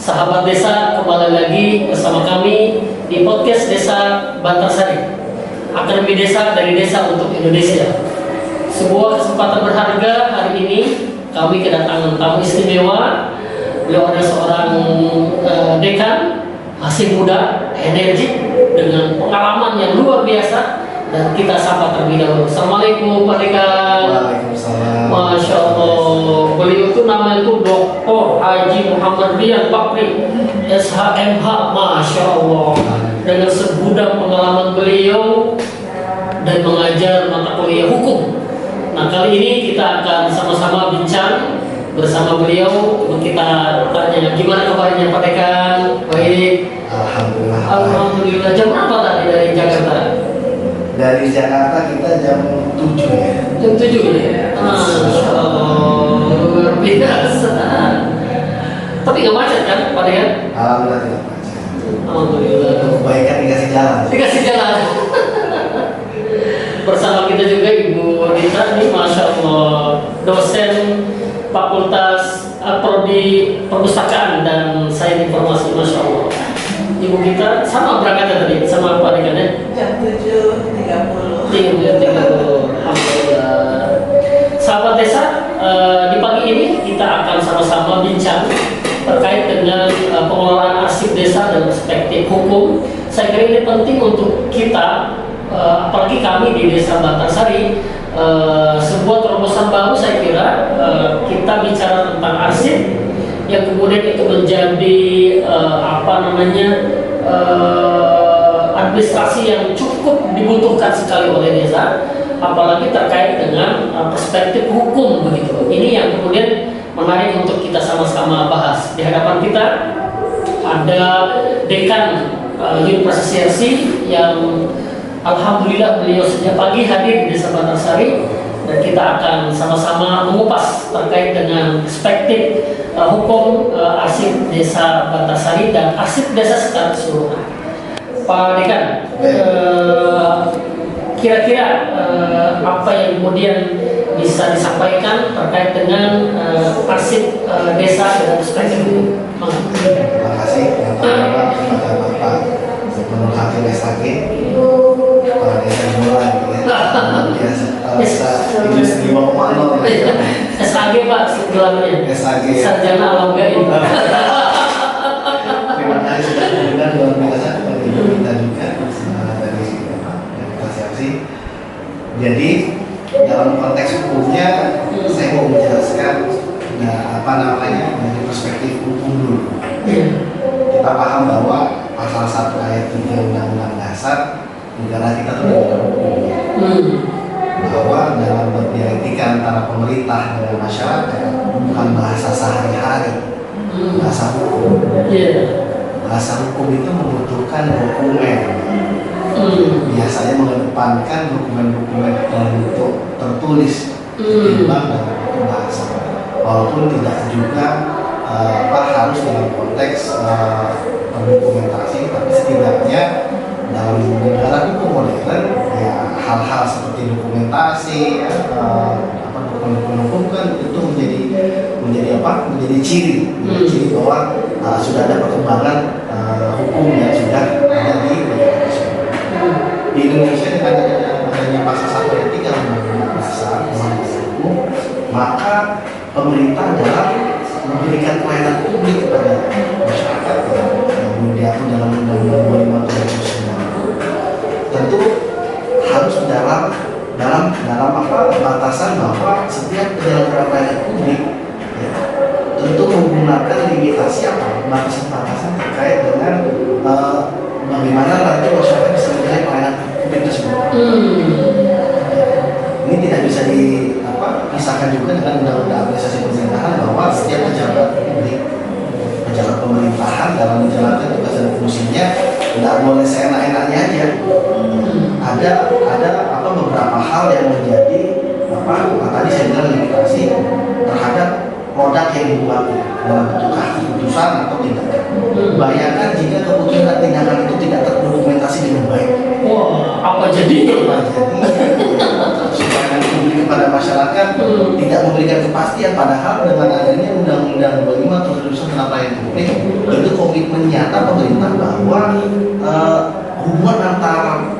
Sahabat desa, kembali lagi bersama kami di podcast Desa Bantarsari, Akademi Desa dari Desa untuk Indonesia. Sebuah kesempatan berharga hari ini kami kedatangan tamu istimewa. Beliau adalah seorang dekan, masih muda, energik, dengan pengalaman yang luar biasa. Dan kita sapa terlebih dahulu. Assalamualaikum Pak Dekan. Waalaikumsalam. Masya Allah. Beliau itu namanya itu Dr. Haji Muhammad Rian Bakri, SHMH. Masya Allah. Dengan segudang pengalaman beliau dan mengajar mata kuliah hukum. Nah, kali ini kita akan sama-sama bincang bersama beliau. Kita tanya gimana kabarnya Pak Dekan? Baik. Alhamdulillah. Alhamdulillah. Jam berapa tadi dari Jakarta? Dari Jakarta kita jam 7 ya. Jam 7 ya? Masya Allah, luar biasa. Tapi nggak macet kan Pak Dekan? Alhamdulillah tidak macet. Alhamdulillah. Kebaikan dikasih jalan. Dikasih jalan. Bersama kita juga Ibu Dita nih, Masya Allah, dosen Fakultas Prodi Perpustakaan dan Sains Informasi, Masya Allah. Ibu kita sama berangkatnya tadi sama Pak Dekan ya? Jam 7.30. 7.30. Alhamdulillah. Sahabat desa, di pagi ini kita akan sama-sama bincang terkait dengan pengelolaan arsip desa dan perspektif hukum. Saya kira ini penting untuk kita, apalagi kami di Desa Bantarsari, sebuah terobosan baru. Saya kira kita bicara tentang arsip yang kemudian itu menjadi administrasi yang cukup dibutuhkan sekali oleh desa, apalagi terkait dengan perspektif hukum begitu. Ini yang kemudian menarik untuk kita sama-sama bahas. Di hadapan kita ada dekan Universitas yang alhamdulillah beliau sejak pagi hadir di Desa Bantarsari, dan kita akan sama-sama mengupas terkait dengan perspektif hukum arsip Desa Bantarsari dan arsip desa secara keseluruhan. Pak Dekan, kira-kira apa yang kemudian bisa disampaikan terkait dengan arsip desa dan perspektif hukum? Terima kasih yang pertama kepada Bapak Gubernur Hakim SHG, Kepala Desa Dimulai ya. Biasa industri 5.0 ya. SHG Pak, gelarnya SHG. Sarjana Alam Gaib. Terima kasih sudah mendengar luar biasa kepada ibu kita juga dari kita siapsi. Jadi dalam konteks hukumnya saya mau menjelaskan dari perspektif hukum dulu. Kita paham bahwa pasal 1 ayat 3 Undang-Undang Dasar negara kita itu negara hukum. Bahwa dalam berdialektika antara pemerintah dan masyarakat bukan bahasa sehari-hari, bahasa hukum. Bahasa hukum itu membutuhkan dokumen. Biasanya mengedepankan dokumen-dokumen dalam bentuk tertulis ketimbang dalam bentuk bahasa. Walaupun tidak juga harus dalam konteks dokumentasi, tapi setidaknya dalam negara hukum modern ya hal-hal seperti dokumentasi dokumen hukum kan itu menjadi ciri bahwa sudah ada perkembangan hukum yang sudah ada di negara tersebut. Di Indonesia dengan adanya pasal 1 ayat 3 Undang-Undang Dasar hukum, maka pemerintah adalah memberikan pelayanan publik kepada masyarakat yang diatur dalam Undang-Undang 25 tentu harus dalam batasan bahwa setiap penyelenggaraan pelayanan publik ya, tentu menggunakan limitasi batasan terkait dengan bagaimana nanti masyarakat bisa menilai pelayanan publik tersebut. Ini tidak bisa dipisahkan juga dengan undang-undang administrasi pemerintahan bahwa setiap pejabat publik, pejabat pemerintahan dalam menjalankan tugas dan fungsinya tidak boleh seenak-enaknya aja. Ada beberapa hal yang menjadi tadi saya bilang limitasi terhadap produk yang dibuat dalam bentuk keputusan atau tindakan. Bayangkan jika keputusan dan tindakan itu tidak terdokumentasi dengan baik. Wah, apa jadinya? Supaya publik kepada pada masyarakat tidak memberikan kepastian, padahal dengan adanya Undang-Undang 25 tahun 2009 tentang pelayanan publik itu komitmen nyata pemerintah bahwa hubungan antara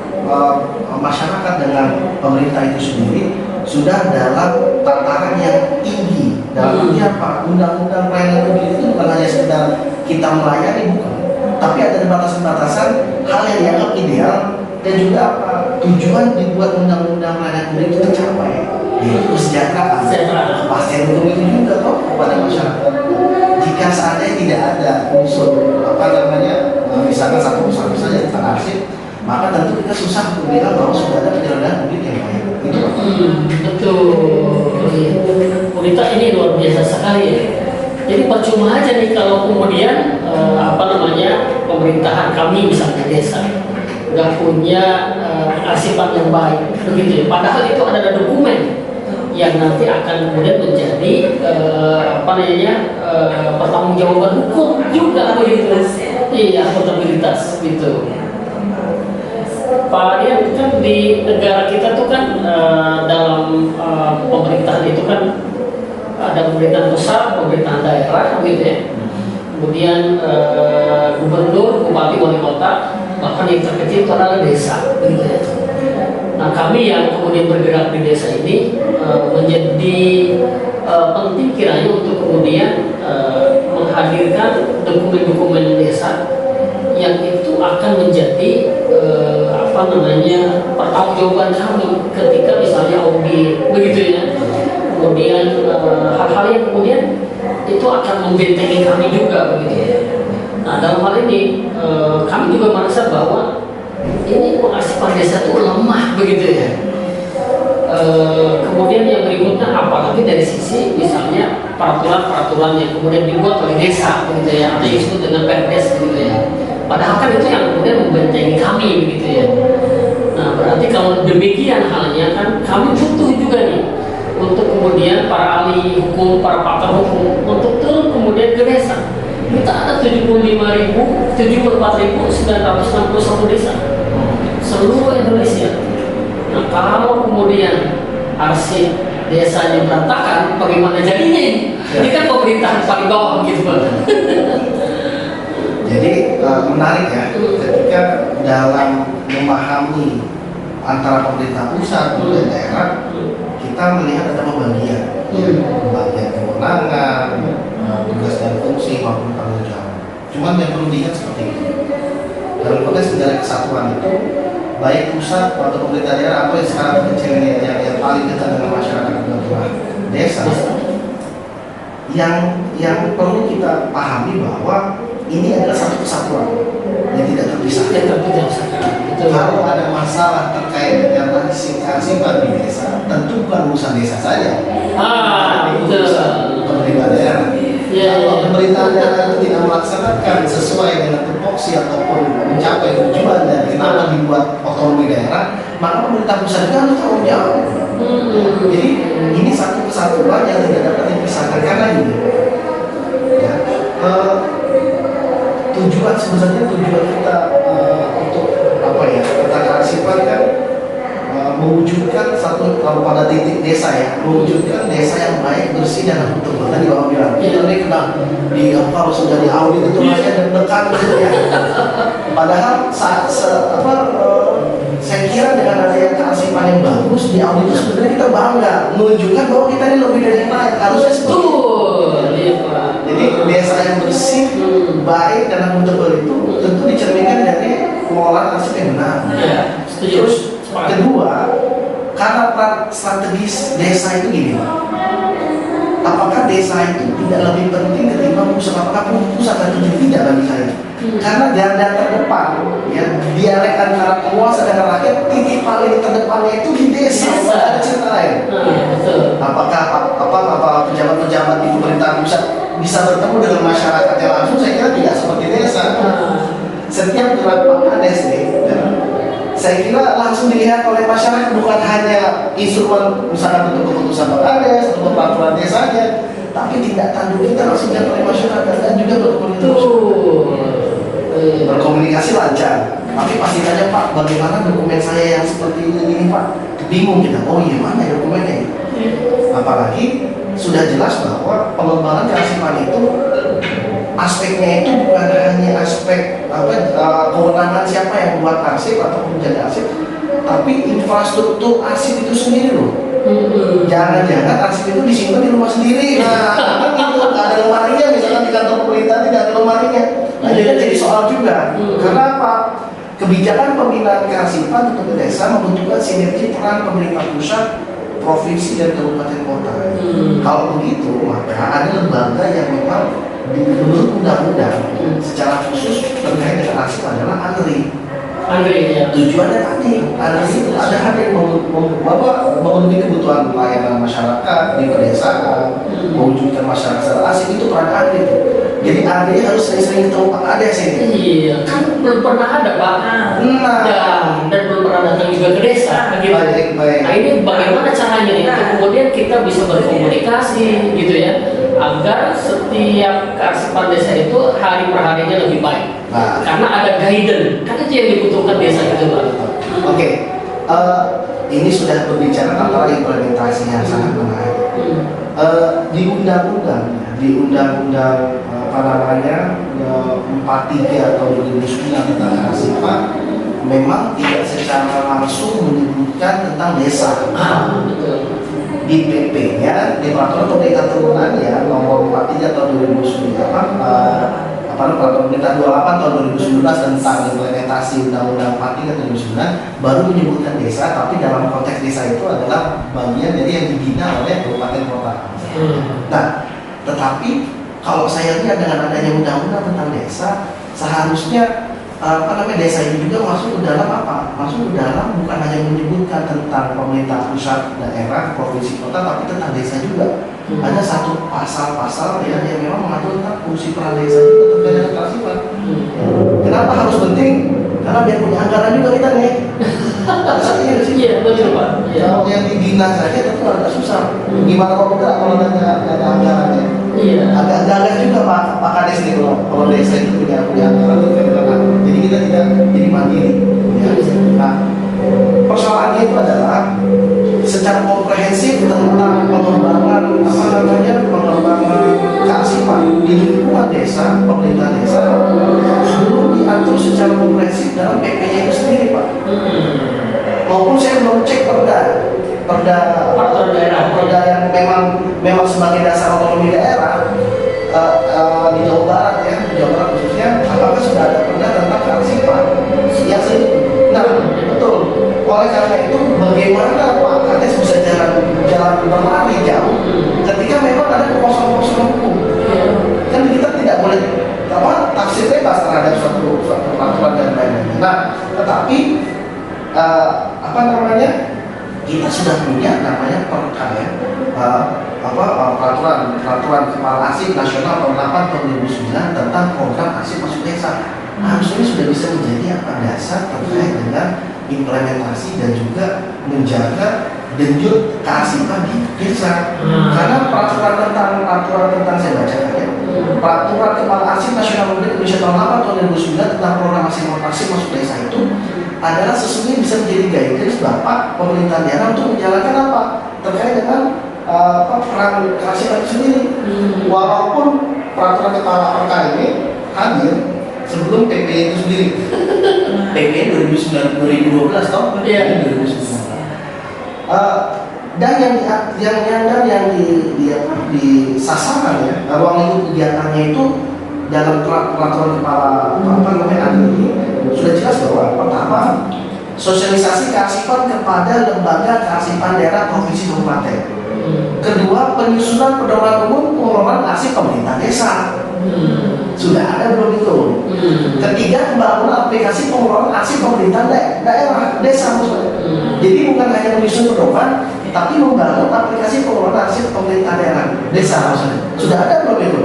masyarakat dengan pemerintah itu sendiri sudah dalam tataran yang tinggi. Dalam arti apa? Undang-undang pelayanan publik itu bukan hanya sekedar kita melayani, bukan, tapi ada batasan-batasan hal yang dianggap ideal dan juga apa, tujuan dibuat undang-undang pelayanan publik itu tercapai, yaitu kesejahteraan, kepastian hukum itu juga toh kepada masyarakat. Jika seandainya tidak ada unsur misalkan satu usaha saja tentang arsip, maka tentu kita susah untuk bilang bahwa sudah ada penyelenggaraan publik yang baik. Itu betul. Pemerintah ini luar biasa sekali ya. Jadi percuma aja nih kalau kemudian pemerintahan kami misalnya desa nggak punya arsipan yang baik, begitu ya. Padahal itu ada dokumen yang nanti akan kemudian menjadi pertanggungjawaban hukum juga begitu. Iya, akuntabilitas gitu. Pak Dian, kan di negara kita tuh kan dalam pemerintahan itu kan ada pemerintahan pusat, pemerintahan daerah gitu ya. Kemudian gubernur, bupati, wali kota, bahkan yang terkecil itu adalah desa gitu ya. Nah, kami yang kemudian bergerak di desa ini menjadi penting kiranya untuk kemudian menghadirkan dokumen-dokumen desa yang itu akan menjadi pertanggungjawaban kami ketika misalnya audit begitu ya. Kemudian hal-hal yang kemudian itu akan membentengi kami juga begitu ya. Nah, dalam hal ini kami juga merasa bahwa ini pengarsipan desa itu lemah begitu ya. Kemudian yang berikutnya apalagi dari sisi misalnya peraturan-peraturan yang kemudian dibuat oleh desa begitu ya, atau yang disebut dengan Perdes begitu ya. Padahal kan itu yang kemudian membentengi kami begitu ya. Nah, berarti kalau demikian halnya kan kami butuh juga nih untuk kemudian para ahli hukum, para pakar hukum untuk turun kemudian ke desa. Kita ada 74.961 desa seluruh Indonesia. Nah, kalau kemudian arsip desanya berantakan, bagaimana jadinya ini? Ini kan pemerintahan paling bawah begitu Pak. Jadi menarik ya, ketika dalam memahami antara pemerintah pusat dan daerah, kita melihat ada pembagian kewenangan, tugas dan fungsi maupun tanggung jawab. Cuman yang perlu diingat seperti ini, dalam konteks negara kesatuan itu, baik pusat atau pemerintah daerah atau yang sekarang kecil ini yang paling dekat dengan masyarakat adalah desa. Yang perlu kita pahami bahwa ini adalah satu kesatuan yang tidak terpisahkan. Kalau ada masalah terkait dengan kearsipan di desa, tentu bukan urusan desa saja. Urusan pemerintah daerah. Kalau pemerintah daerah itu tidak melaksanakan sesuai dengan tupoksi ataupun mencapai tujuan dan kenapa dibuat otonomi daerah, maka pemerintah pusat juga harus tanggung jawab. Jadi ini satu kesatuan yang tidak dapat dipisahkan karena ini. Ya, tujuan kita untuk tentang kearsipan kan mewujudkan satu, kalau pada titik desa ya, mewujudkan desa yang baik, bersih dan akuntabel. Tadi Bapak bilang ini kena kalau sudah di audit itu rasanya deg-degan gitu ya. Padahal saya kira dengan adanya kearsipan yang bagus di audit itu sebenarnya kita bangga menunjukkan bahwa kita ini lebih dari yang lain, harusnya seperti itu. Jadi desa yang bersih, baik dan akuntabel itu tentu dicerminkan dari pengelolaan arsip yang benar. Terus kedua, karena strategis desa itu gini, apakah desa itu tidak lebih penting ketimbang pusat? Apakah pusat itu tidak bagi saya? Karena garda terdepan, ya, dialek antara penguasa dan rakyat, titik paling terdepannya itu di desa, tidak ada cerita lain. Apakah pejabat-pejabat di pemerintahan pusat bisa bertemu dengan masyarakatnya langsung? Saya kira tidak seperti desa. Setiap gerak Pak Kades saya kira langsung dilihat oleh masyarakat, bukan hanya instrumen misalkan untuk keputusan Pak Kades atau peraturan desanya, tapi tindak tanduk kita langsung dilihat oleh masyarakat dan juga berkomunikasi lancar. Tapi pasti tanya Pak, bagaimana dokumen saya yang seperti ini Pak? Bingung kita. Oh iya, mana dokumennya? Apalagi sudah jelas bahwa pengembangan kearsipan itu aspeknya itu bukan hanya aspek kewenangan siapa yang membuat arsip atau menjadi arsip, tapi infrastruktur arsip itu sendiri loh. Jangan-jangan arsip itu disimpan di rumah sendiri. Nah, kan itu nggak ada lemarinya, misalkan di kantor pemerintah tidak ada lemarinya. Nah, ini kan jadi soal juga. Karena apa? Kebijakan pembinaan kearsipan untuk desa membutuhkan sinergi peran pemerintah pusat, provinsi dan kabupaten kota. Kalau begitu, maka ada lembaga yang memang menurut undang-undang secara khusus terkait dengan arsip adalah ANRI. Ya. Tujuannya tadi ANRI itu ada hadir memenuhi kebutuhan pelayanan masyarakat di pedesaan, mewujudkan masyarakat secara arsip, itu peran ANRI itu. Jadi ANRI harus sering-sering ketemu Pak Kades ini. Iya, kan belum pernah ada Pak. Dan belum pernah datang juga ke desa. Gitu. Baik. Nah ini bagaimana caranya nih untuk kemudian kita bisa berkomunikasi gitu ya, agar setiap kearsipan desa itu hari per harinya lebih baik. Nah. Karena ada guidance, kan itu yang dibutuhkan desa itu Pak. Oke. Ini sudah berbicara tentang implementasi yang sangat menarik. Di undang-undang apa namanya 43 atau 2009 tentang kearsipan memang tidak secara langsung menyebutkan tentang desa. Betul. Di PP-nya, di peraturan pemerintah turunannya nomor 43 tahun 2009 peraturan pemerintah 28 tahun 2019 tentang implementasi undang-undang 43 tahun 2009 baru menyebutkan desa, tapi dalam konteks desa itu adalah bagian dari yang dibina oleh kabupaten kota. Nah, tetapi kalau saya lihat dengan adanya undang-undang tentang desa, seharusnya desa ini juga masuk ke dalam apa? Masuk ke dalam bukan hanya menyebutkan tentang pemerintah pusat, daerah, provinsi, kota, tapi tentang desa juga. Ada satu pasal-pasal yang memang mengatur tentang fungsi peran desa juga terkait dengan kearsipan. Kenapa harus penting? Karena biar punya anggaran juga kita nih. Iya, betul Pak. Kalau yang dibina saja tentu agak susah. Gimana kalau ada anggarannya? Iya. Agak juga Pak Kades nih kalau desa itu punya anggaran terkait dengan. Jadi kita tidak jadi mandiri. Ya. Nah, persoalannya itu adalah secara komprehensif tentang pengembangan kearsipan di lingkungan desa, pemerintah desa belum diatur secara komprehensif dalam PP-nya itu sendiri Pak. Maupun saya belum cek perda yang memang sebagai dasar otonomi daerah di Jawa Barat ya, di Jawa Barat khususnya, apakah sudah ada perda tentang kearsipan yang nah betul. Oleh karena itu bagaimana Pak Kades bisa jalan berlari jauh ketika memang ada kekosongan hukum. Kan kita tidak boleh tafsir bebas terhadap suatu peraturan dan lain-lain. Nah, tetapi kita sudah punya namanya perka ya, peraturan kepala arsip nasional tahun 8 tahun 2009 tentang program arsip masuk desa. Harusnya sudah bisa menjadi dasar terkait dengan implementasi dan juga menjaga denyut kearsipan di desa. Karena peraturan tentang saya bacakan ya, peraturan kepala arsip nasional Indonesia tahun 8 tahun 2009 tentang program arsip masuk desa itu adalah sesungguhnya bisa menjadi guidance Bapak pemerintah daerah untuk menjalankan apa terkait dengan peran kearsipan itu sendiri. Walaupun peraturan kepala perka ini hadir sebelum PP itu sendiri. PP 2012 tahun 2019. Dan yang di sasaran ya, ruang lingkup kegiatannya itu dalam peraturan kepala ini sudah jelas bahwa pertama sosialisasi kearsipan kepada lembaga kearsipan daerah provinsi kabupaten. Kedua, penyusunan pedoman umum pengelolaan arsip pemerintah desa. Sudah ada belum itu? Ketiga, pembangunan aplikasi pengelolaan arsip pemerintah daerah desa maksudnya. Jadi bukan hanya menyusun pedoman, tapi membangun aplikasi pengelolaan arsip pemerintah daerah desa maksudnya. Sudah ada belum itu?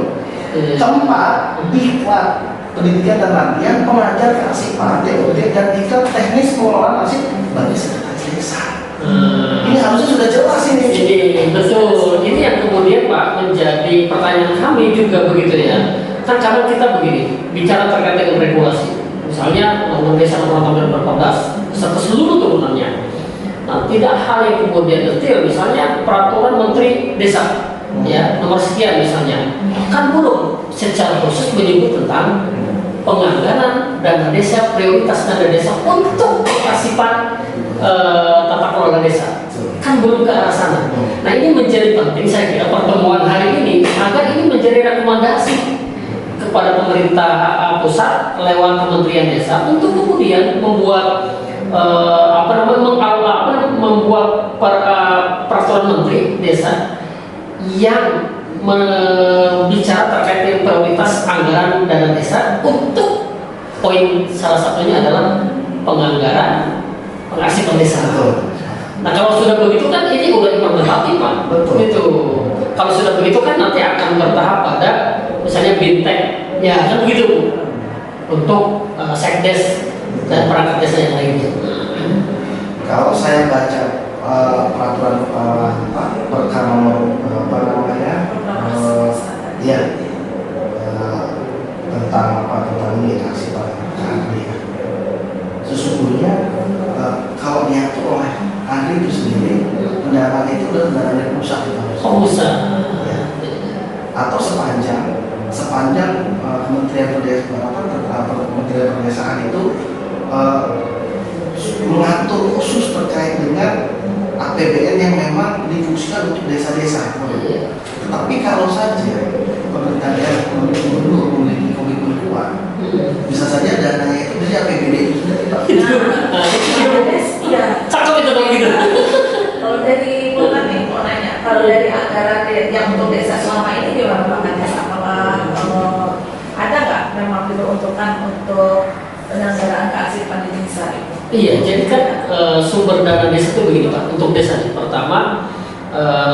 Keempat, diklat pendidikan dan latihan pengajar kearsipan TOT dan diklat teknis pengelolaan arsip bagi sekretaris desa. Ini harusnya sudah jelas ini. Betul. Ini yang kemudian Pak menjadi pertanyaan kami juga begitu ya. Kan karena kita begini bicara terkait dengan regulasi, misalnya Undang-Undang Desa Nomor 14 serta seluruh turunannya. Nah, tidak hal yang kemudian detail, misalnya peraturan Menteri Desa, ya nomor sekian misalnya, kan belum secara khusus menyebut tentang penganggaran dana desa, prioritas dana desa untuk keasipan tata kelola desa, kan belum ke arah sana. Nah ini menjadi penting saya kira pertemuan hari ini agar ini menjadi rekomendasi kepada pemerintah pusat lewat Kementerian Desa untuk kemudian membuat membuat peraturan Menteri Desa yang bicara terkait dengan prioritas anggaran dana desa untuk poin salah satunya adalah penganggaran pengasipan desa. Nah kalau sudah begitu kan ini udah implementatif Pak. Betul. Itu kalau sudah begitu kan nanti akan bertahap pada misalnya bintek ya kan begitu untuk sekdes dan perangkat desa yang lainnya. Kalau saya baca peraturan perkara nomor ya tentang ini keasipan ahli ya. Sesungguhnya kalau diatur oleh ahli itu sendiri, pendanaan itu adalah pendanaan dari pusat Pusat. ya. Atau sepanjang Kementerian Pedesaan itu mengatur khusus terkait dengan APBN yang memang difungsikan untuk desa-desa. Tetapi kalau saja pemerintah daerah gubernur memiliki komitmen kuat, bisa saja dananya itu dari APBD itu sudah tidak. Iya. Cakep itu dong gitu. Kalau dari bukan nih mau nanya, kalau dari anggaran yang untuk desa selama ini gimana Pak Kades? Apakah ada nggak memang diperuntukkan untuk penyelenggaraan keasipan di desa itu? Iya, jadi kan sumber dana desa itu begini Pak. Untuk desa pertama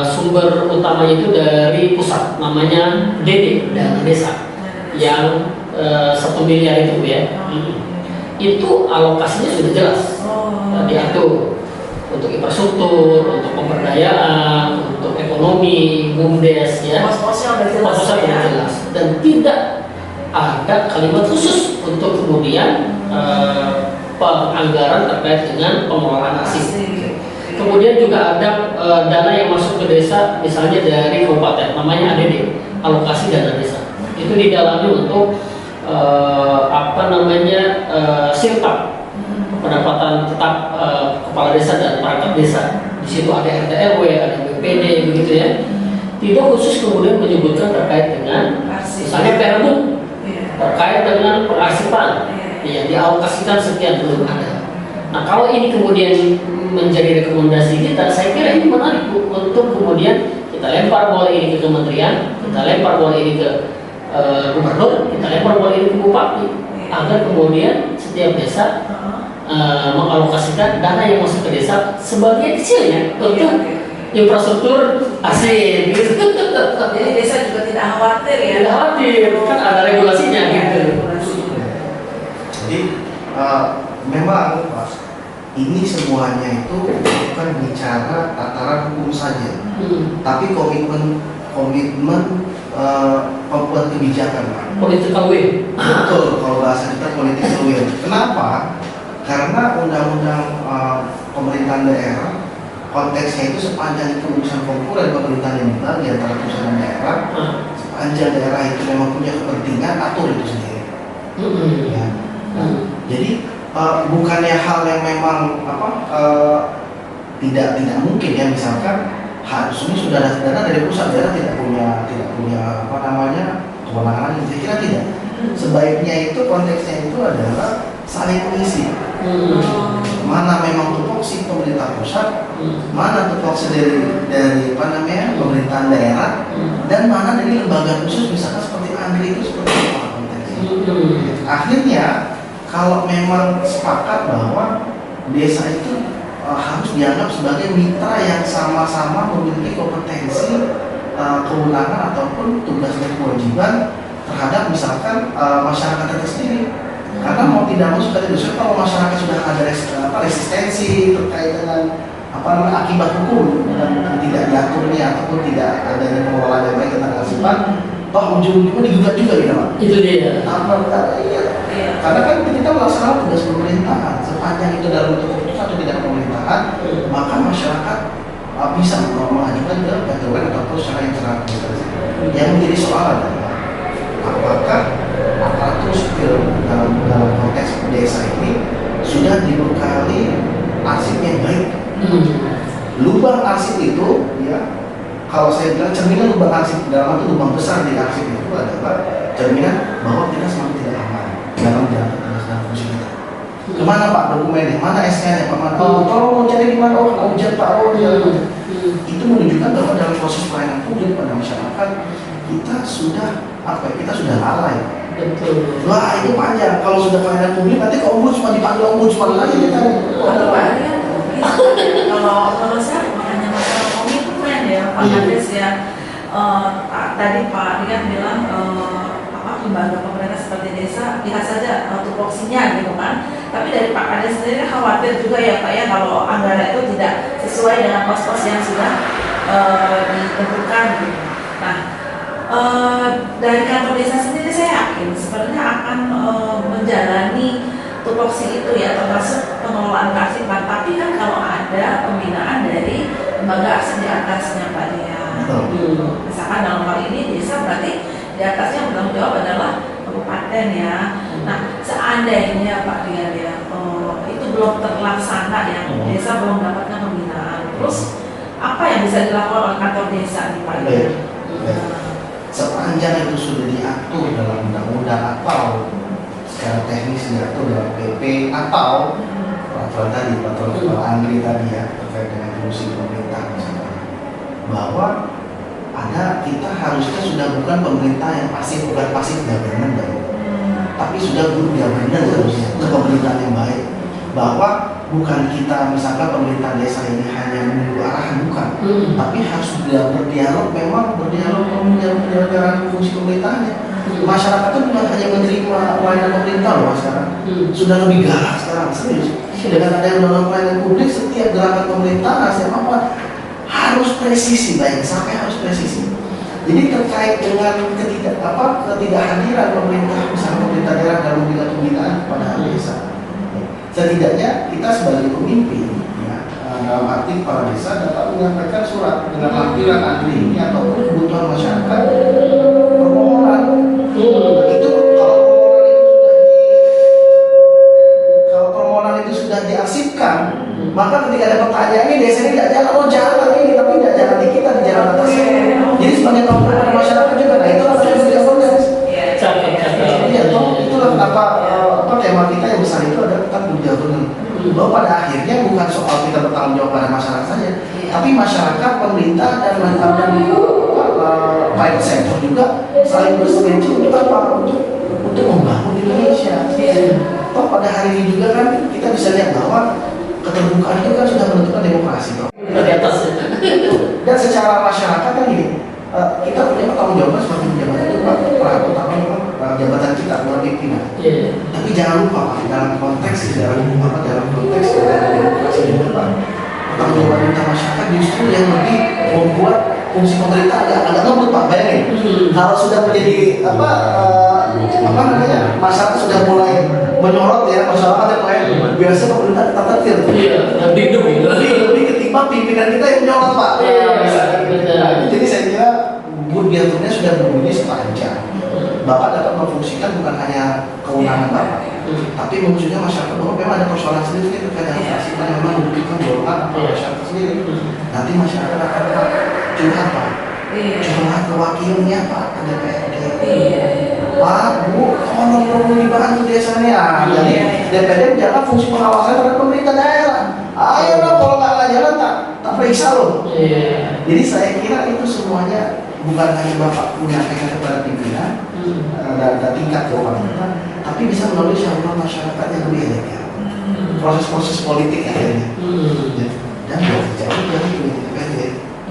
sumber utamanya itu dari pusat, namanya DD, dana desa yang 1 miliar itu ya. Itu alokasinya sudah jelas, diatur untuk infrastruktur, untuk pemberdayaan, untuk ekonomi, bumdes ya. Pos-posnya udah jelas. Pos-posnya sudah jelas dan tidak ada kalimat khusus untuk kemudian penganggaran terkait dengan pengelolaan asing. Kemudian juga ada dana yang masuk ke desa, misalnya dari kabupaten, namanya ADD, alokasi dana desa. Itu di dalamnya untuk sirtap, pendapatan tetap kepala desa dan perangkat desa. Di situ ada RT RW, ada BPD, begitu ya. Tidak khusus kemudian menyebutkan terkait dengan misalnya Perbu, terkait dengan pengasipan. Ya, dialokasikan sekian belum ada. Nah kalau ini kemudian menjadi rekomendasi kita, saya kira ini menarik untuk kemudian kita lempar bola ini ke kementerian, kita lempar bola ini ke gubernur, kita lempar bola ini ke bupati, agar kemudian setiap desa mengalokasikan dana yang masuk ke desa sebagai kecilnya untuk infrastruktur asing. Gitu. Jadi desa juga tidak khawatir ya? Tidak khawatir, kan ada regulasinya gitu. Jadi memang Pak, ini semuanya itu bukan bicara tataran hukum saja, tapi komitmen pembuat kebijakan Pak. Political will. Betul, kalau bahasa kita political will. Kenapa? Karena undang-undang pemerintahan daerah konteksnya itu sepanjang itu urusan konkuren pemerintahan yang benar di antara pusat dan daerah, sepanjang daerah itu memang punya kepentingan, atur itu sendiri. Ya. Jadi bukannya hal yang memang tidak mungkin ya, misalkan harusnya sudah ada dana dari pusat, daerah tidak punya kewenangan ini. Saya kira tidak. Sebaiknya itu konteksnya itu adalah saling mengisi. Mana memang tupoksi pemerintah pusat, mana tupoksi dari pemerintahan daerah, dan mana dari lembaga khusus, misalkan seperti ANDRI itu seperti apa konteksnya. Akhirnya kalau memang sepakat bahwa desa itu harus dianggap sebagai mitra yang sama-sama memiliki kompetensi, kewenangan ataupun tugas dan kewajiban terhadap misalkan masyarakat itu sendiri. Karena mau tidak mau sudah kalau masyarakat sudah ada resistensi terkait dengan akibat hukum dan tidak diaturnya ataupun tidak adanya pengelolaan yang baik tentang keasipan, ujung-ujungnya digugat juga gitu Pak. Itu dia. Karena kan kita melaksanakan tugas pemerintahan sepanjang itu dalam bentuk keputusan atau tidak pemerintahan. pemerintahan, maka masyarakat bisa mengajukan ke PT UN ataupun secara internal. Yang menjadi soal adalah apakah aparatur sipil dalam konteks desa ini sudah dibekali arsip yang baik. Lubang arsip itu, ya, kalau saya bilang cerminan lubang arsip dalam itu lubang besar di arsip itu adalah cerminan bahwa kita semakin tidak aman dalam menjalankan tugas dan fungsi kita. Kemana Pak dokumennya? Mana SK-nya Pak? Mana? Tolong mau cari di mana? Oh, ujian Pak. Itu menunjukkan bahwa dalam proses pelayanan publik pada masyarakat kita sudah kita sudah lalai. Betul. Wah, itu panjang. Kalau sudah pelayanan publik nanti ke ombudsman, dipanggil ombudsman lagi kita. Kalau menurut saya bukan hanya masalah komitmen ya Pak Kades ya. Tadi Pak Rian bilang lembaga pemerintah seperti desa lihat saja tupoksinya gitu kan. Tapi dari Pak Kades sendiri khawatir juga ya Pak ya kalau anggaran itu tidak sesuai dengan pos-pos yang sudah ditentukan gitu. Nah, dari kantor desa sendiri saya yakin sebenarnya akan menjalani tupoksi itu ya, termasuk pengelolaan kearsipan. Tapi kan kalau ada pembinaan dari lembaga arsip di atasnya Pak Dian, misalkan dalam hal ini desa berarti di atasnya yang bertanggung jawab adalah kabupaten ya. Nah, seandainya Pak Dian ya, itu belum terlaksana ya, desa belum mendapatkan pembinaan. Terus apa yang bisa dilakukan oleh kantor desa nih Pak Dian? Sepanjang itu sudah diatur dalam undang-undang atau secara teknis diatur dalam PP atau peraturan tadi, peraturan Andri tadi ya, terkait dengan fungsi pemerintah misalnya, bahwa kita harusnya sudah bukan pemerintah yang pasif, bukan pasif government, tapi sudah good governance harusnya, kepemerintahan yang baik. Bahwa bukan kita misalkan pemerintah desa ini hanya menunggu arahan, bukan, tapi harus berdialog, memang berdialog menjalankan fungsi pemerintahannya. Masyarakat itu bukan hanya menerima pelayanan pemerintah loh sekarang, sudah lebih galak sekarang, serius. Dengan ada undang-undang pelayanan publik, setiap gerakan pemerintah ngasih apa harus presisi, baik sampai harus presisi. Jadi terkait dengan ketidakhadiran pemerintah, misalnya pemerintah daerah dalam bidang pembinaan pada desa, setidaknya kita sebagai pemimpin ya, dalam arti kepala desa dapat menyampaikan surat dengan lampiran Andri ini ataupun kebutuhan masyarakat, permohonan. Itu kalau permohonan itu sudah diarsipkan, maka ketika ada pertanyaan ini desa ini tidak jalan, jalan ini tapi tidak jalan di kita, di jalan atas. Jadi sebagai pelayanan masyarakat juga, nah itu harus diakomodasi. Iya, itulah kenapa tema kita yang besar itu adalah tentang good governance. Bahwa pada akhirnya bukan soal kita bertanggung jawab pada masyarakat saja, tapi masyarakat, pemerintah dan private sector juga saling bersinergi untuk apa? Untuk membangun Indonesia. Toh pada hari ini juga kan kita bisa lihat bahwa keterbukaan itu kan sudah menentukan demokrasi. Dan secara masyarakat kan gini, kita punya pertanggung jawaban sebagai pejabat itu Pak, utama memang jabatan kita buat pimpinan. Tapi jangan lupa Pak, dalam konteks demokrasi ini Pak, pertanggung jawaban kita masyarakat justru yang lebih membuat fungsi pemerintah agak ngebut Pak. Bayangin, kalau sudah menjadi masyarakat sudah mulai menyorot ya, masyarakat yang mulai biasa pemerintah tertatir. Lebih ketimbang pimpinan kita yang menyorot Pak. Jadi saya kira good governance sudah berbunyi sepanjang Bapak dapat memfungsikan bukan hanya kewenangan Bapak, tapi maksudnya masyarakat bahwa memang ada persoalan sendiri terkait dengan kearsipan yang memang membutuhkan golongan atau masyarakat sendiri. Nanti masyarakat akan curhat Pak, curhat ke wakilnya Pak, ke DPRD. Pak, Bu, tolong dibantu desanya. Jadi DPRD menjalankan fungsi pengawasan terhadap pemerintah daerah. Ayo dong, kalau nggak jalan tak periksa loh. Jadi saya kira itu semuanya bukan hanya Bapak menyampaikan kepada pimpinan dan tingkat kewakilan, tapi bisa melalui saluran masyarakat yang lebih elegan. Proses-proses politik akhirnya. Dan jauh dari DPRD.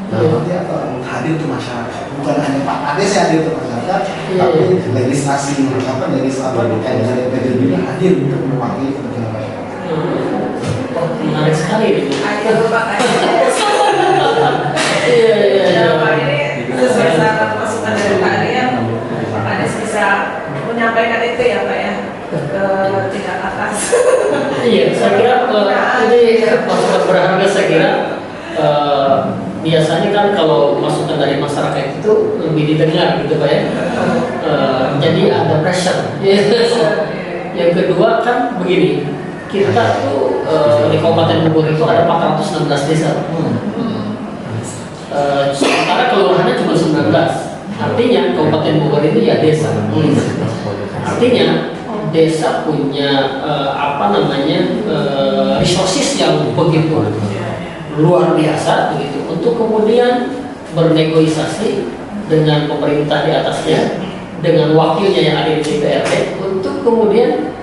Dalam arti apa? Hadir ke masyarakat. Bukan hanya Pak Kades yang hadir ke masyarakat, tapi legislasi legislator dari DPRD juga hadir untuk mewakili kepentingan masyarakat. Menarik sekali. Ayo Pak Kades. Pak ini sesuai saran masukan dari Pak Rian, Pak Kades bisa menyampaikan itu ya Pak ya ke tingkat atas. Iya, saya kira ini masukan berharga saya kira biasanya kan kalau masukan dari masyarakat itu lebih didengar gitu Pak ya. Jadi ada pressure. Yang kedua kan begini, kita tuh di Kabupaten Bogor itu ada 416 desa. Sementara kelurahannya cuma 19. Artinya Kabupaten Bogor itu ya desa. Artinya desa punya resources yang begitu luar biasa begitu untuk kemudian bernegosiasi dengan pemerintah di atasnya, dengan wakilnya yang ada di DPRD untuk kemudian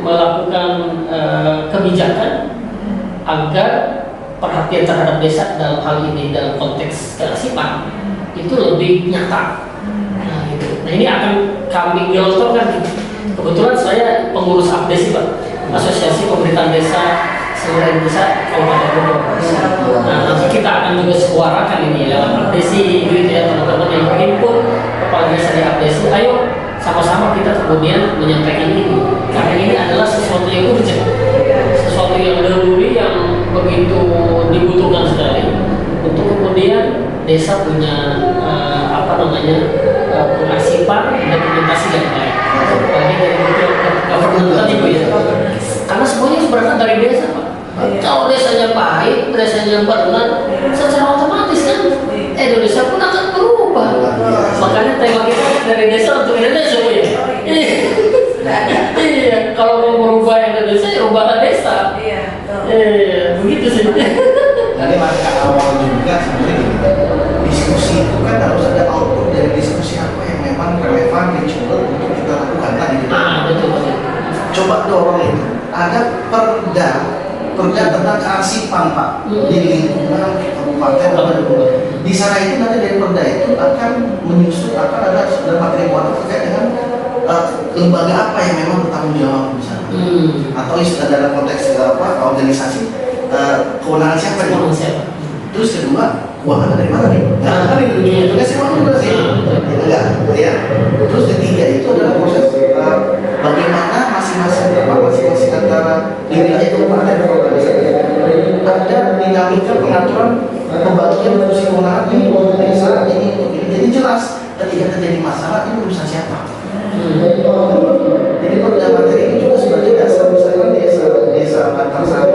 melakukan kebijakan agar perhatian terhadap desa dalam hal ini dalam konteks kearsipan itu lebih nyata. Nah ini akan kami gelontorkan. Kebetulan saya pengurus APDES Pak, Asosiasi Pemerintahan Desa Seluruh Indonesia Kabupaten Bogor. Nah nanti kita akan juga suarakan ini lewat APDES gitu ya teman-teman yang berhimpun kepala desa di APDES. Ayo sama-sama kita kemudian menyampaikan ini karena ini adalah sesuatu yang urgent, sesuatu yang daruri yang begitu dibutuhkan sekali untuk kemudian desa punya pengarsipan dokumentasi yang baik bagian dari government tadi Bu ya, karena semuanya berangkat dari desa Pak. Kalau desanya baik, desanya benar, secara otomatis kan Indonesia pun akan berubah. Makanya tema kita dari desa untuk Indonesia Bu ya. Iya, kalau mau merubah Indonesia ya ubahlah desa. Begitu sih. Dari masa awal juga sebenarnya diskusi itu kan harus ada output dari diskusi apa yang memang relevan dicoba untuk kita lakukan tadi. Betul. Coba dorong itu. Ada perda tentang kearsipan Pak di lingkungan kabupaten Bogor. Di sana itu nanti dari perda itu akan menyusun akan ada materi muatan terkait dengan lembaga apa yang memang bertanggung jawab di sana. Atau istilah dalam konteks organisasi kewenangan siapa nih? Terus kedua, keuangan dari mana nih? Nah, kan itu tugas siapa juga sih? Enggak, ya. Terus ketiga itu adalah proses bagaimana masing-masing antara wilayah kabupaten dan organisasi ada dinamika pengaturan pembagian fungsi kewenangan ini desa ini. Jadi jelas ketika terjadi masalah ini urusan siapa. Jadi perda materi ini juga sebagai dasar misalnya desa Antarsari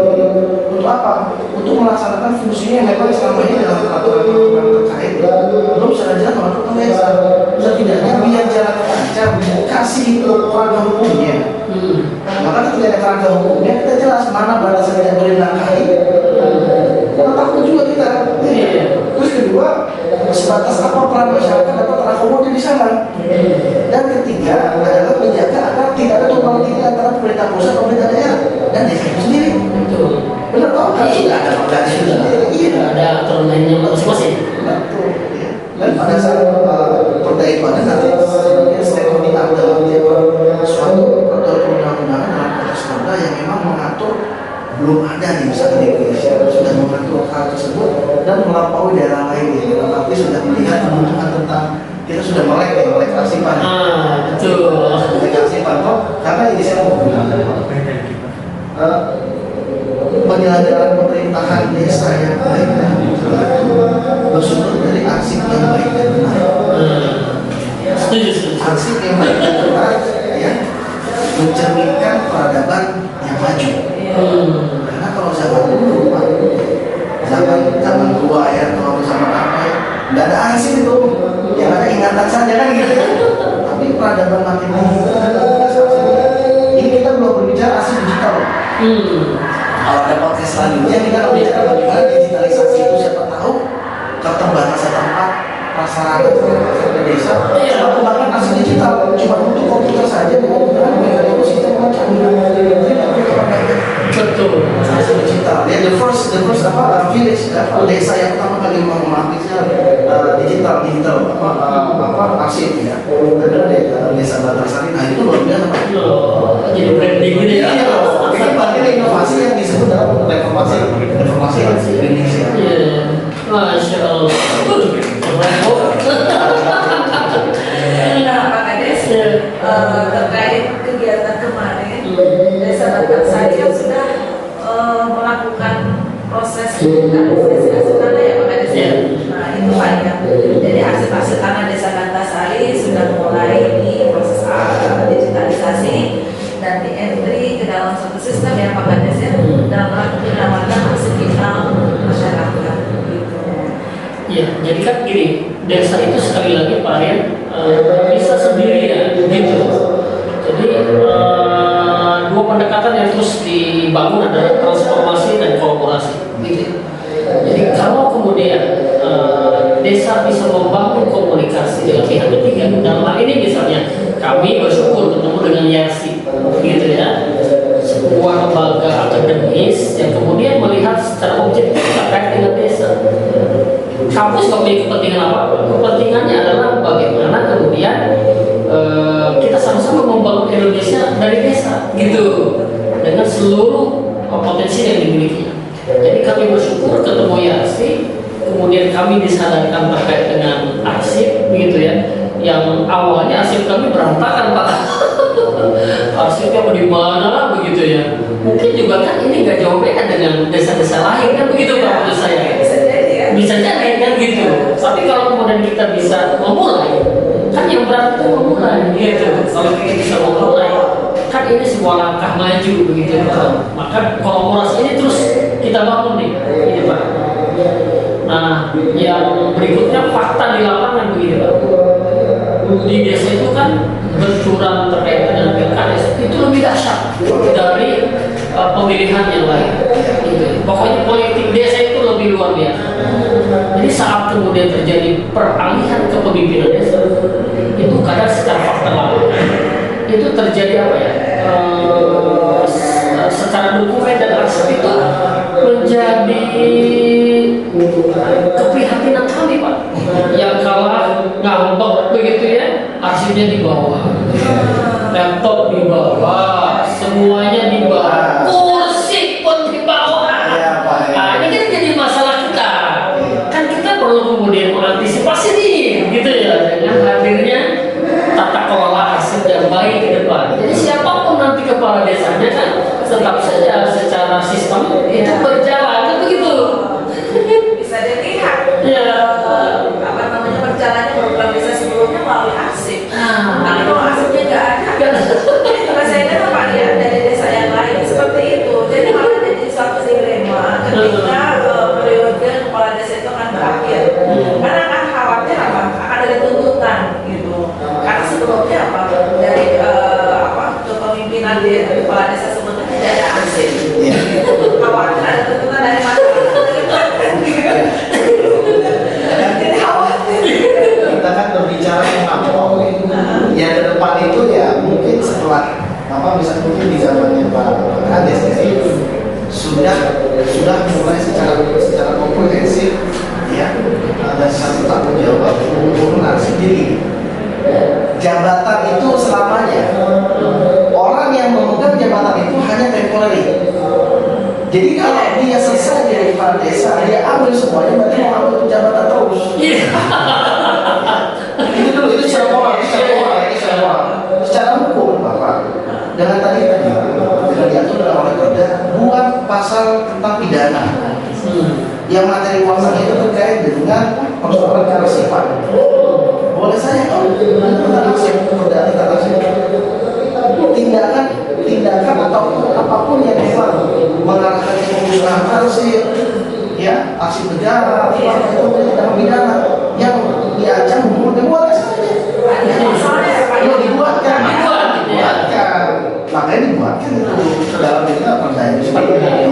untuk apa? Untuk melaksanakan fungsinya yang memang selama ini dalam peraturan terkait belum secara jelas melakukan desa. Setidaknya biar jalan lancar kasih kerangka hukumnya. Maka ketika ada kerangka hukumnya kita jelas mana batasan yang boleh dilangkahi. Kita takut juga kita. Terus kedua, sebatas apa peran masyarakat dapat terakomodir di sana. Dan ketiga adalah menjaga agar tidak ada tumpang tindih antara pemerintah pusat, pemerintah daerah dan desa itu sendiri. Betul. Benar toh? Kan sudah ada organisasi sendiri. Iya. Ada aturan lainnya masing-masing. Betul. Dan pada saat perda itu ada nanti sebenarnya statement di dalam suatu peraturan undang-undangan dalam konteks perda yang memang mengatur belum ada di misalnya di Indonesia sudah mengatur hal tersebut dan melampaui daerah lain ya, tapi sudah melihat kebutuhan tentang kita sudah melek arsipan. Betul. Melek arsipan kok karena ini saya mau bilang penyelenggaraan pemerintahan desa yang baik dan benar bersumber dari arsip yang baik dan benar. Arsip yang baik dan benar ya mencerminkan peradaban yang maju. Karena kalau zaman dulu Pak, zaman tua ya atau zaman apa ya, nggak ada arsip itu, yang ada ingatan saja kan gitu. Tapi peradaban makin maju. Ini kita belum berbicara arsip digital. Kalau ada podcast selanjutnya kita akan bicara bagaimana digitalisasi itu siapa tahu keterbatasan tempat prasarana di desa mengembangkan arsip digital cuma untuk komputer saja dengan menggunakan sistem macam betul arsip digital ya the first village desa yang pertama kali mengaktifkan digital arsip ya adalah desa Bantarsari. Nah itu luar biasa Pak. Jadi branding ini ya. Ini bagian inovasi yang disebut dalam reformasi Indonesia. Masya Allah. Nah, Pak Kades, terkait kegiatan kemarin, Desa Bantarsari yang sudah kan hasil tanah ya Pak Kades ya. Iya. Nah itu Pak ya. Jadi hasil tanah Desa Gantasari sudah mulai diproses digitalisasi dan di entry ke dalam suatu sistem ya Pak Kades ya, dalam rangka penyelamatan hasil vital masyarakat gitu. Ya, jadi kan gini, desa itu sekali lagi Pak Aryan bisa sendirian gitu. Jadi dua pendekatan yang terus dibangun adalah transformasi dan kolaborasi. Gitu. Jadi kalau kemudian desa bisa membangun komunikasi dengan pihak ketiga, dalam hal ini misalnya kami bersyukur ketemu dengan YASI, gitu ya, sebuah lembaga akademis yang kemudian melihat secara objektif terkait dengan desa. Kampus nggak punya kepentingan apa-apa. Kepentingannya adalah bagaimana kemudian kita sama-sama membangun Indonesia dari desa, gitu, dengan seluruh potensi yang dimiliki. Jadi kami bersyukur ketemu YASI, kemudian kami disadarkan terkait dengan arsip, begitu ya. Yang awalnya arsip kami berantakan Pak. Arsipnya mau di mana lah begitu ya. Mungkin juga kan ini nggak jauh beda dengan desa-desa lain kan begitu Pak menurut saya. Bisa jadi kan gitu. Tapi kalau kemudian kita bisa memulai, kan yang berat itu memulai gitu. Kalau kita bisa memulai, kan ini sebuah langkah maju begitu Pak. Maka kolaborasi ini terus kita bangun nih, ini Pak. Nah, yang berikutnya fakta di lapangan begini Pak. Di desa itu kan benturan terkait dengan pilkades itu lebih dahsyat dari pemilihan yang lain. Gitu. Pokoknya politik desa itu lebih luar biasa. Jadi saat kemudian terjadi peralihan kepemimpinan desa, itu kadang secara fakta lapangan itu terjadi apa ya? Secara dokumen dan arsip itu menjadi keprihatinan kami Pak. Yang kalah ngambek begitu ya, arsipnya di bawah, laptop di bawah, semuanya di bawah, kursi pun di bawah. Nah ini kan jadi masalah kita. Kan kita perlu kemudian mengantisipasi nih, gitu ya, dengan hadirnya tata kelola arsip yang baik ke depan. Jadi siapapun nanti kepala desanya kan tetap saja secara sistem itu berjalan kan begitu. Bisa dilihat Ya. apa namanya berjalannya program desa sebelumnya melalui arsip. Tapi kalau arsipnya nggak ada, ini juga saya dengar Pak ya dari desa yang lain seperti itu. Jadi malah jadi suatu dilema ketika periode kepala desa itu akan berakhir. Karena kan khawatir apa akan ada tuntutan gitu. Karena sebelumnya apa dari kepemimpinan di kepala desa sebelumnya tidak ada arsip. Khawatir ada tuntutan dari masyarakat. Jadi khawatir. Kita kan berbicara mengapa ya ke depan itu ya mungkin setelah misalnya mungkin di zamannya Pak Kades ya, sudah mulai secara komprehensif ya ada satu tanggung jawab untuk arsip. Jadi jabatan itu selamanya, orang yang memegang jabatan itu hanya temporary. Jadi kalau dia selesai dari kepala desa, dia ambil semuanya, berarti mau ambil itu jabatan terus. Itu secara moral, secara hukum Bapak. Dengan dengan diatur dalam oleh Perda, buat pasal tentang pidana. Yang materi kuasanya itu terkait dengan persoalan kearsipan. Boleh saja kalau tentang arsip, Perda tentang arsip. Tindakan ataupun apapun yang memang mengarahkan penggunaan arsip, ya arsip negara, itu tindakan pidana yang diancam hukuman dibuat saja. Dibuatkan. Makanya dibuatkan itu dalam kita Perda itu sendiri,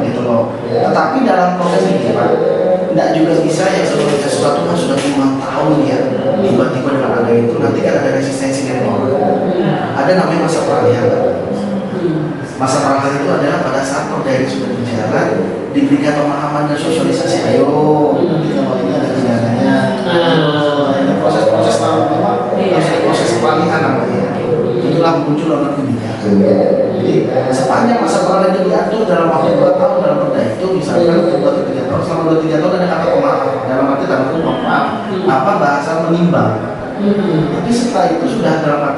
gitu loh. Tetapi dalam proses ini Pak, tidak juga bisa yang sebelum sesuatu kan sudah 5 tahun ya, tiba-tiba dengan ada itu nanti kan ada resistensi dari orang. Ada namanya masa peralihan. Masa peralihan itu adalah pada saat Perda ini sudah berjalan, diberikan pemahaman dan sosialisasi. Ayo, kita mau ini ada pidananya. Ini proses peralihan namanya. Itulah muncul dalam kebijakan. Jadi sepanjang masa peralihan itu diatur dalam waktu 2 tahun dalam Perda itu, misalkan 2-3 tahun, selama 2-3 tahun ada kata pemaaf. Dalam arti dalam pemaaf, apa bahasa menimbang. Tapi setelah itu sudah dalam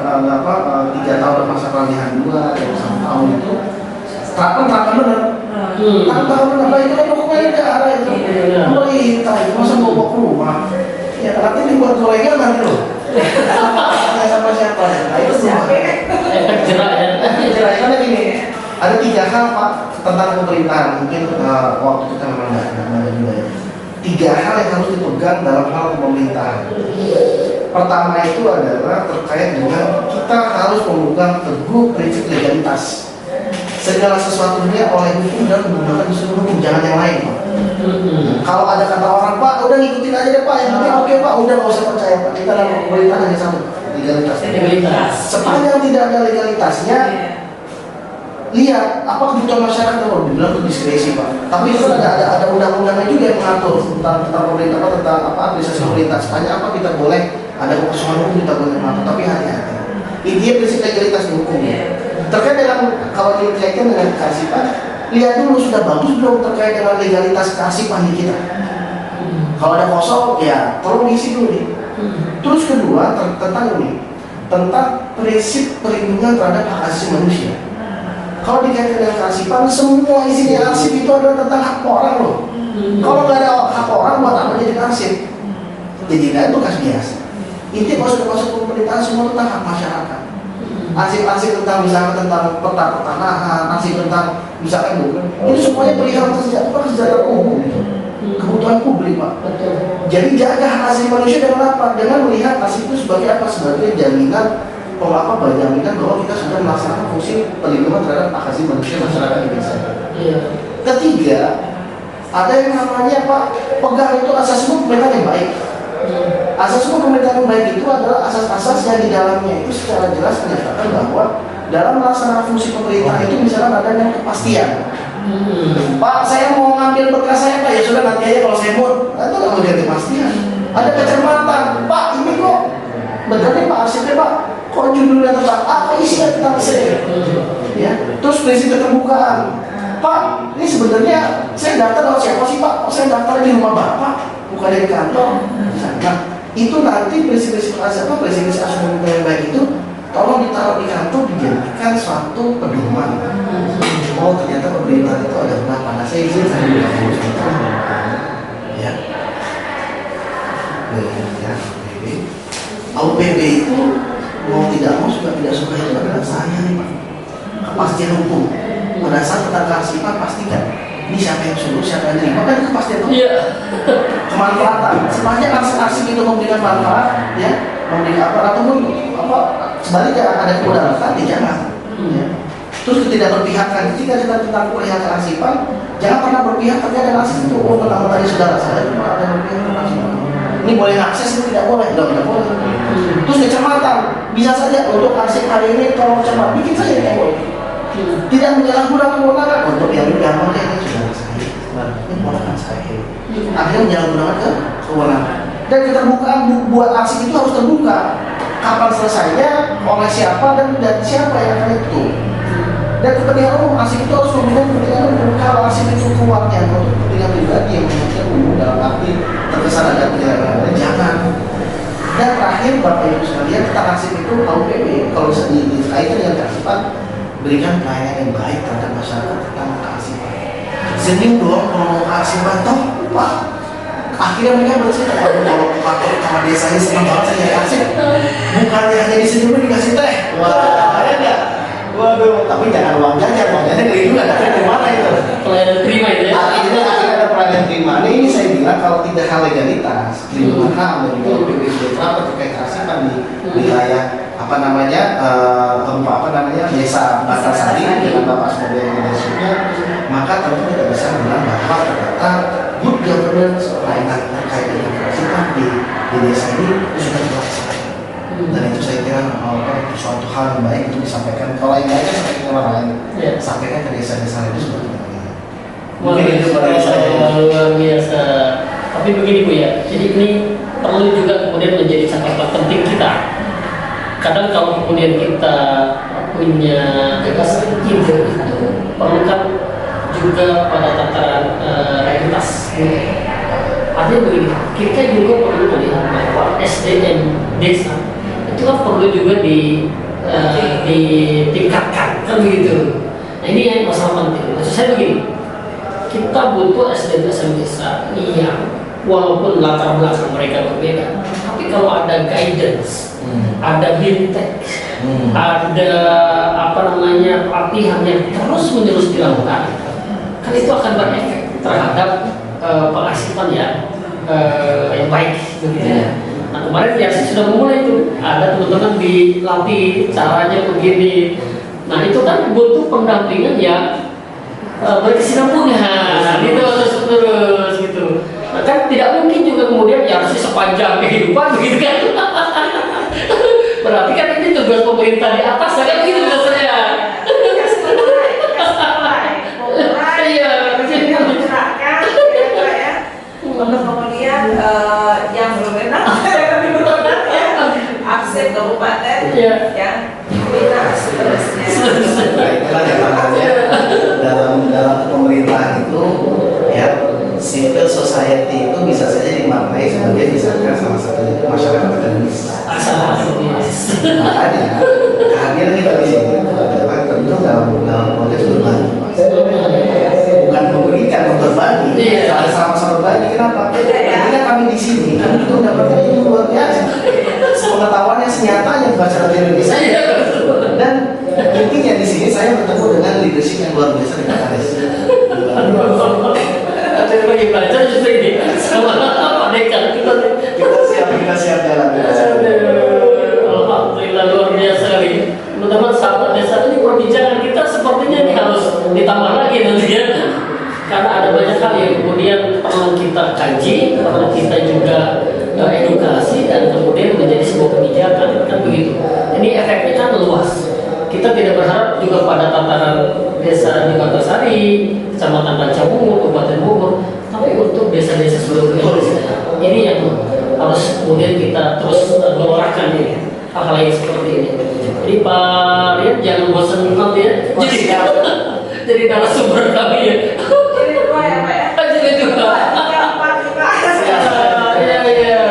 3 tahun masa peralihan 2 atau 1 tahun itu terapan benar. Tantangan apa itu kan dokumen negara itu, pemerintah itu masa bawa ke rumah. Ya nanti dibuat gorengan nanti loh. Sama siapa? Nah itu siapa? Efek jerak ya. Karena gini, ada 3 hal Pak tentang pemerintahan. Mungkin waktu kita memang nggak juga ya. 3 hal yang harus dipegang dalam hal pemerintahan. Pertama itu adalah terkait dengan kita harus memegang teguh prinsip legalitas. Segala sesuatunya oleh hukum dan menggunakan unsur hukum, jangan yang lain Pak. Kalau ada kata orang, Pak udah ngikutin aja deh Pak, yang penting oke Pak, udah nggak usah percaya Pak. Kita dalam pemerintahan hanya satu, legalitas. Sepanjang tidak ada legalitasnya, lihat apa kebutuhan masyarakat, kalau dibilang itu diskresi Pak. Tapi itu kan ada undang-undangnya juga yang mengatur tentang pemerintah, tentang administrasi pemerintah. Sepanjang apa kita boleh ada kekosongan hukum, kita boleh mengatur, tapi hati-hati. Intinya prinsip legalitas di hukum. Terkait dengan kalau dikaitkan dengan kearsipan, lihat dulu sudah bagus belum terkait dengan legalitas kearsipan di kita. Kalau ada kosong, ya tolong diisi dulu nih. Terus kedua tentang ini, tentang prinsip perlindungan terhadap hak asasi manusia. Kalau dikaitkan dengan kearsipan, semua isinya arsip itu adalah tentang hak orang loh. Kalau nggak ada hak orang, buat apa jadi arsip? Jadi itu kasus biasa. Inti masuk pemerintahan semua tentang hak masyarakat. Arsip-arsip tentang misalnya tentang peta pertanahan, arsip tentang misalkan itu semuanya perihal kesejahteraan umum, kebutuhan publik Pak. Jadi jaga hak asasi manusia dengan apa? Dengan melihat arsip itu sebagai apa? Sebagai jaminan jaminan bahwa kita sudah melaksanakan fungsi perlindungan terhadap hak asasi manusia masyarakat Indonesia. Ketiga, ada yang namanya Pak, pegang itu asas hukum pemerintahan yang baik. Asas hukum pemerintahan yang baik itu adalah asas-asas yang di dalamnya itu secara jelas menyatakan bahwa dalam melaksanakan fungsi pemerintah itu misalnya ada yang kepastian. Pak, saya mau ngambil berkas saya Pak, ya sudah nanti aja kalau saya mau. Itu nggak mau jadi kepastian. Ada kecermatan, Pak ini kok bener nih Pak arsipnya Pak, kok judulnya tentang apa isinya tentang saya. Ya, terus prinsip keterbukaan. Pak, ini sebenarnya saya daftar lewat siapa sih Pak? Oh, saya daftar di rumah Bapak, bukan di kantor. Nah, itu nanti prinsip-prinsip prinsip-prinsip asas yang baik itu tolong ditaruh di kantor, dijadikan suatu pedoman. Oh ternyata pemerintahan itu ada kenapa? Nah saya izin saya juga harus ya. AUPB itu mau tidak mau suka tidak suka itu adalah saya nih Pak. Kepastian hukum. Pada saat tentang kearsipan pastikan ini siapa yang suruh, siapa yang terima, kan kepastian hukum. Kemanfaatan. Sepanjang arsip itu memberikan manfaat, ya, memberikan apa ataupun apa sebaliknya ada kemudaratan, ya jangan. Ya. Terus ketidakberpihakan. Ketika kita tentang perihal kearsipan, jangan pernah berpihak terkait arsip itu. Oh tentang tadi saudara saya cuma ada berpihak tentang arsip. Ini boleh akses, ini tidak boleh, tidak boleh. Terus kecermatan, bisa saja untuk arsip hari ini tolong cermat, bikin saja yang boleh. Tidak menyalahgunakan kewenangan untuk yang gampang ini saudara saya, ini kewenangan saya. Akhirnya menyalahgunakan kewenangan. Dan keterbukaan buat arsip itu harus terbuka. Kapan selesainya, oleh siapa dan siapa yang akan itu. Dan kepentingan umum, arsip itu harus memberikan kepentingan umum. Kalau arsip itu keluarnya untuk kepentingan pribadi yang mengatur umum dalam arti terkesan ada penjelasan, jangan. Dan terakhir Bapak Ibu sekalian, tentang arsip itu AUPB kalau dikaitkan dengan kearsipan, berikan pelayanan yang baik terhadap masyarakat tentang kearsipan. Senyum doang kalau mau kearsipan toh Pak. Akhirnya mereka bercerita kalau Pak sama desanya senang banget saya nyari arsip. Bukannya hanya disenyumin dikasih teh. Wah, ada nggak? Waduh, tapi jangan uang jajan, uang jajan dari dulu ada dari mana itu? Pelayanan terima itu ya. Akhirnya ada pelayanan terima. Ini saya bilang kalau tidak hal legalitas, perlindungan HAM dan juga PBB sudah terapkan terkait kearsipan di wilayah desa Batasari dengan Bapak sebagai leadershipnya, maka tentu tidak bisa bilang bahwa ternyata good governance pelayanan terkait dengan kearsipan di desa ini sudah terlaksana. Dan itu saya kira suatu hal yang baik untuk disampaikan. Kalau yang baik kan sampaikan ke orang lain, sampaikan ke desa-desa itu seperti itu. Mungkin itu luar biasa. Tapi begini Bu ya, jadi ini perlu juga kemudian menjadi catatan penting kita. Kadang kalau kemudian kita punya ide itu perlukan juga pada tataran realitas. Artinya begini, kita juga perlu melihat bahwa SDM desa itu kan perlu juga ditingkatkan, kan begitu. Nah ini yang masalah penting. Maksud saya begini, kita butuh SDM desa yang walaupun latar belakang mereka berbeda, tapi kalau ada guidance, ada bintang, ada pelatihan yang terus menerus dilakukan, kan itu akan berefek terhadap pengasuhan yang baik begitu ya. Nah kemarin ya sudah mulai itu, ada teman-teman dilatih caranya begini. Nah itu kan butuh pendampingan yang berkesinambungan, gitu terus gitu. Nah, kan tidak mungkin juga kemudian ya harus sepanjang kehidupan begitu kan. Berarti kan ini tugas pemerintah di atas kan begitu biasanya. Untuk kemudian yang berwenang absen kabupaten yang kita seterusnya. Itulah yang namanya dalam pemerintahan itu ya, civil society itu bisa saja dimaknai sebagai misalkan salah satunya itu masyarakat akademis. Makanya kehadiran kita di sini itu adalah tentu dalam konteks berbagi, bukan memberikan, berbagi. Sama-sama berbagi. Kenapa? Ketika kami di sini, kami itu mendapatkan ilmu luar biasa, pengetahuan yang senyatanya bahasa Indonesia. Dan intinya di sini saya bertemu dengan leadership yang luar biasa di KKS. Ada yang lagi belajar justru ini sama Pak Dekan. Kita siap jalan. Alhamdulillah luar biasa sekali. Teman-teman sahabat desa ini perbincangan kita sepertinya ini harus ditambah lagi nantinya. Karena ada banyak hal yang kemudian perlu kita kaji, perlu kita juga edukasi dan kemudian menjadi sebuah kebijakan kan begitu. Ini efeknya kan luas. Kita tidak berharap juga pada tataran desa di Bantarsari, Kecamatan Pancabungur, Kabupaten Bogor, tapi untuk desa-desa seluruh Indonesia. Ini yang harus kemudian kita terus gelorakan ini, hal-hal yang seperti ini. Jadi Pak Rian jangan bosan nanti ya. Jadi narasumber kami ya. Jadi dua ya Pak ya. Jadi dua. Iya.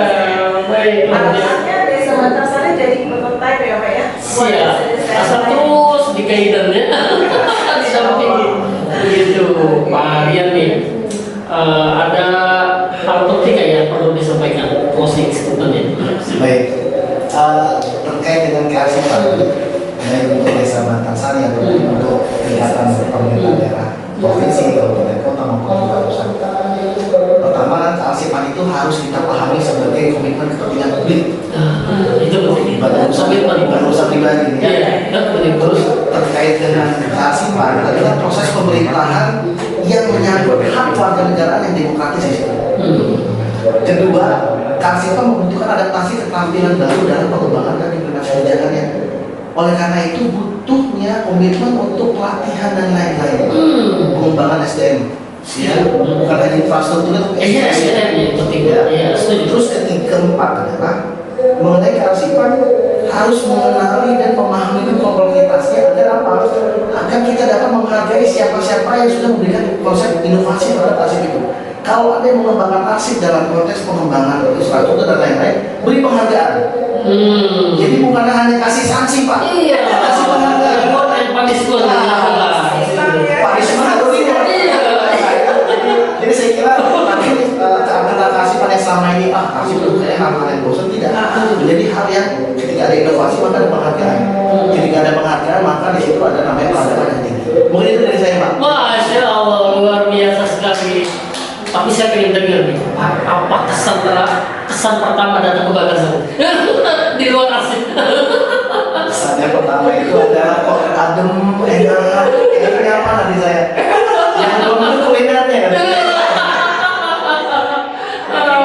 Baik. Harapannya desa Bantarsari jadi prototipe ya Pak ya. Siap. Asal terus di guidance ya. Di samping begitu Pak Rian nih. Ada hal penting nggak yang perlu disampaikan closing statement-nya? Baik. Terkait dengan kearifan baik untuk desa Bantarsari atau untuk kegiatan pemerintah daerah provinsi, kabupaten kota maupun juga pusat. Pertama, kearifan itu harus kita pahami sebagai komitmen kepentingan publik. Itu penting. Bukan urusan pribadi. Iya, Terus terkait dengan kearifan adalah proses pemerintahan yang menyangkut hak warga negara yang demokratis. Kedua, kearifan membutuhkan adaptasi keterampilan baru dalam pengembangan dan implementasi kebijakannya. Oleh karena itu butuhnya komitmen untuk pelatihan dan lain-lain. Pengembangan SDM, ya, bukan hanya infrastruktur tapi SDM penting. Ya. Terus keempat adalah mengenai kearifan harus mengenali dan memahami kompleksitasnya agar apa? Agar kita dapat menghargai siapa-siapa yang sudah memberikan konsep inovasi terhadap arsip itu. Kalau ada yang mengembangkan arsip dalam konteks pengembangan infrastruktur dan lain-lain, beri penghargaan. Jadi bukan hanya kasih sanksi Pak. Iya. Kasih penghargaan. Punishment. Punishment. Jadi saya kira nanti karena kearifan yang selama ini arsip itu kayak hal-hal yang bosan tidak. Jadi hal yang ketika ada inovasi maka ada penghargaan. Ketika ada penghargaan maka di situ ada namanya penghargaan yang tinggi. Mungkin itu dari saya Pak. Masya Allah luar biasa sekali. Tapi saya pengen dengar nih, apa kesan pertama datang ke Bantarsari di luar arsip? Kesannya pertama itu adalah kok adem, enak, kayaknya nyaman di saya. Yang belum itu kulinernya kan.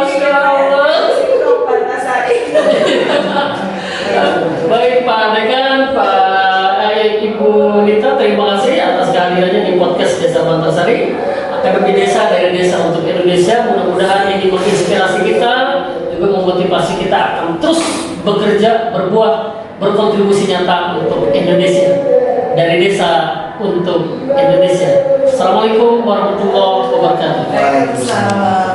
Masya Allah. Baik Pak Dekan, Ibu Nita, terima kasih atas kehadirannya di podcast Desa Bantarsari. Akademi Desa dari Desa untuk Indonesia. Mudah-mudahan ini menginspirasi kita, juga memotivasi kita akan terus bekerja, berbuat, berkontribusi nyata untuk Indonesia. Dari desa untuk Indonesia. Assalamualaikum warahmatullahi wabarakatuh. Waalaikumsalam.